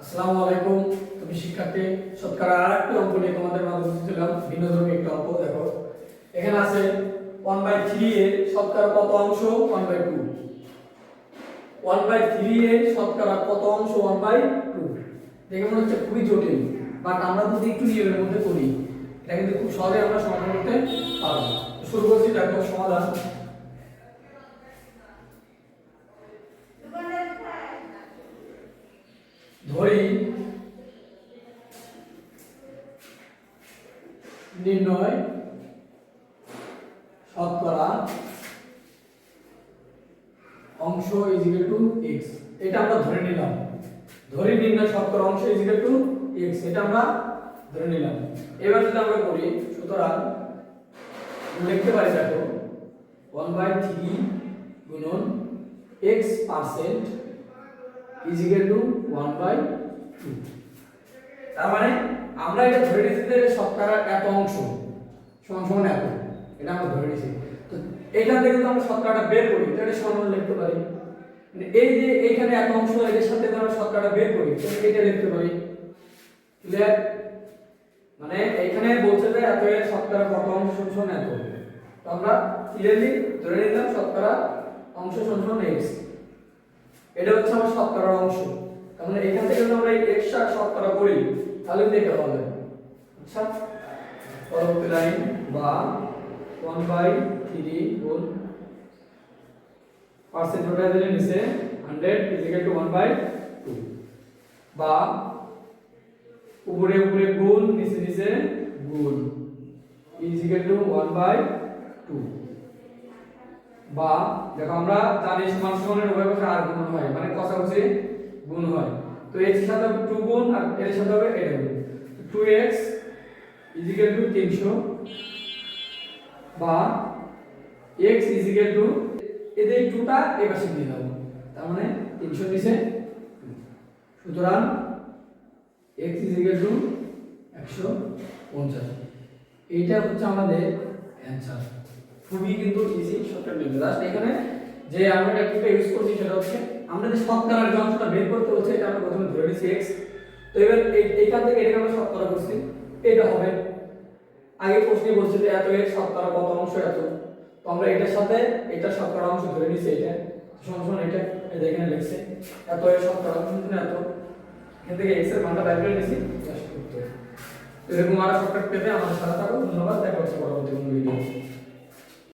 আসসালামু আলাইকুম। তুমি শিক্ষার্থী শতকরা আরেকটি অঙ্ক নিয়ে তোমাদের মাঝে উপস্থিত হলাম। ভিন্নধর্মী একটা অঙ্ক। দেখো এখানে আছে 1/3 এর শতকরা কত অংশ 1/2। 1/3 এর শতকরা কত অংশ 1/2। দেখে মনে হচ্ছে খুবই জটিল, বাট আমরা যদি একটু নিয়মের মধ্যে করি এটা কিন্তু খুব সহজে আমরা সমাধান করতে পারবো। শুরু করছি, দেখো সমাধান। ধরি নির্ণয় শতকরা অংশ ইজ ইকুয়াল টু x। এটা আমরা ধরে নিলাম। ধরি নির্ণয় শতকরা অংশ ইজ ইকুয়াল টু x, এটা আমরা ধরে নিলাম। এবার যদি আমরা করি, সুতরাং লিখতে পারি, দেখো 1/3 গুণন x% ইজ ইকুয়াল টু 1/2। তার মানে আমরা এটা ধরে নিয়েছি যে শতকরা এত অংশ সমান সমান এত, এটা আমরা ধরে নিয়েছি। তো এখান থেকে যদি আমরা শতকরাটা বের করি তাহলে সমান লিখতে পারি, মানে এই যে এখানে এত অংশ এর সাথে যদি আমরা শতকরাটা বের করি তাহলে এটা লিখতে পারি। ক্লিয়ার? মানে এখানে বলছে যে এত এর শতকরা কত অংশ সমান এত, তো আমরা ক্লিয়ারলি ধরে নিলাম শতকরা অংশ সমান x। এটা হচ্ছে আমার শতকরা অংশ। তার মানে এখান থেকে যদি আমরা এই x এর শতকরা করি তাহলে দেখতে হবে। আচ্ছা, পরবর্তী লাইন বা 1/3 গুণ পার্সেন্টেজ দিলে নিচে 100 ইজ ইকুয়াল টু 1/2, বা উপরে উপরে গুণ নিচে নিচে গুণ ইজ ইকুয়াল টু 1/2, বা দেখো আমরা জানি সমান সমানের উভয় পাশে আর গুণ হয়, মানে কষাকষি গুণ হয়। তো x এর সাথে 2 গুণ আর এর সাথে হবে এটা গুণ, 2x ইজ ইকুয়াল টু 300, বা x ইজ ইকুয়াল টু এদের 2টা এই পাশে দিয়ে দাও, তার মানে 300 নিচে 2। সুতরাং x ইজ ইকুয়াল টু 150। এইটা হচ্ছে আমাদের অ্যানসার। খুবই কিন্তু ইজি, শর্টকাট মেথড। জাস্ট এখানে যে আমরা টেকনিকটা ইউজ করছি সেটা হচ্ছে আমরা যে শতকরার যে অংশটা বের করতে হচ্ছে এটা আমরা প্রথমে ধরে নিয়েছি x। তো এবার এইখান থেকে এটাকে আমরা শতকরা করছি, এটা হবে। আগে প্রশ্নে বলছে যে এত এর শতকরা কত অংশ এত, তো আমরা এটার সাথে এটা শতকরা অংশ ধরে নিয়েছি, এটা সমান সমান এটা এখানে লিখছে এত এর শতকরা অংশ সমান এত। এখান থেকে x এর মানটা বের করে নিয়েছি, জাস্ট উত্তর। এরকম আরো শর্টকাট পেতে আমাদের সাথে থাকো। ধন্যবাদ, দেখা হচ্ছে পরবর্তী কোনো ভিডিও।